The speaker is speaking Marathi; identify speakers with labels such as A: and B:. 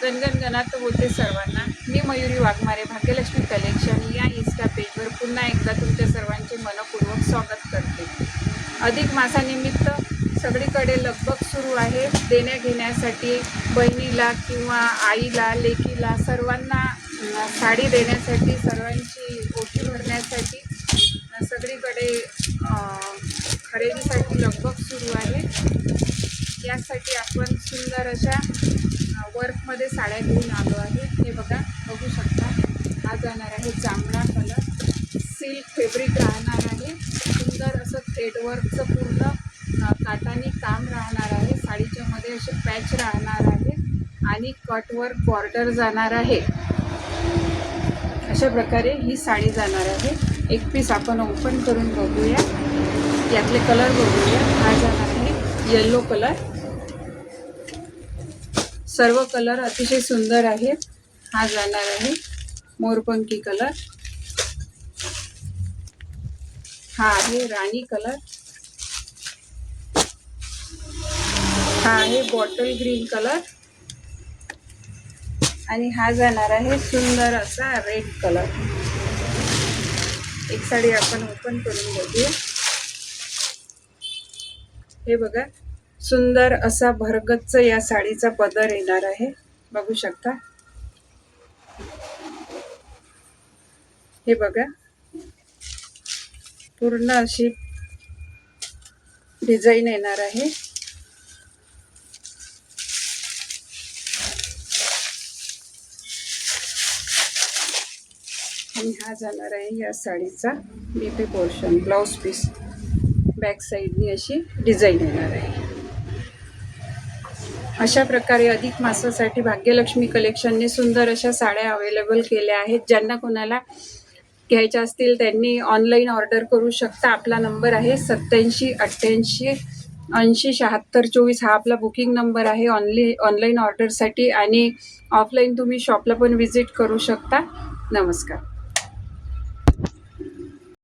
A: गणगणगणात बोलते सर्वांना. मी मयुरी वाघमारे, भाग्यलक्ष्मी कलेक्शन या इन्स्टा पेजवर पुन्हा एकदा तुमच्या सर्वांचे मनपूर्वक स्वागत करते. अधिक मासानिमित्त सगळीकडे लगबग सुरू आहे. देण्या घेण्यासाठी बहिणीला किंवा आईला, लेकीला सर्वांना साडी देण्यासाठी, सर्वांची ओटी भरण्यासाठी सगळीकडे खरेदीसाठी लगबग सुरू आहे. यासाठी आपण सुंदर अशा वर्कमध्ये साड्या घेऊन आलो आहे. हे बघू शकता. हा जाणार आहे जांभळा कलर, सिल्क फॅब्रिक राहणार आहे. सुंदर असं थ्रेडवर्कचं पूर्ण काटाने काम राहणार आहे. साडीच्या मध्ये असे पॅच राहणार आहे आणि कटवर्क बॉर्डर जाणार आहे. अशा प्रकारे ही साडी जाणार आहे. एक पीस आपण ओपन करून बघूया, यातले कलर बघूया. हा जाणार आहे येलो कलर. सर्व कलर अतिशय सुंदर आहेत. हा जाणार आहे मोरपंखी कलर. हा आहे राणी कलर. हा आहे बॉटल ग्रीन कलर आणि हा जाणार आहे सुंदर असा रेड कलर. एक साडी आपण ओपन करून बघूया. हे बघा, सुंदर असा भरगच्च या साडीचा पदर येणार आहे. बघू शकता. हे बघा, पूर्ण अशी डिझाईन येणार आहे. आणि हा जाणार आहे या साडीचा BP portion. Blouse piece back साईडनी अशी डिझाईन येणार आहे. अशा प्रकारे अधिक मासासाठी भाग्यलक्ष्मी कलेक्शनने सुंदर अशा साड्या अवेलेबल केल्या आहेत. ज्यांना कोणाला घ्यायच्या असतील त्यांनी ऑनलाईन ऑर्डर करू शकता. आपला नंबर आहे 87 88 80 76 24. हा आपला बुकिंग नंबर आहे ऑनलाईन ऑर्डरसाठी. आणि ऑफलाईन तुम्ही शॉपला पण व्हिजिट करू शकता. नमस्कार.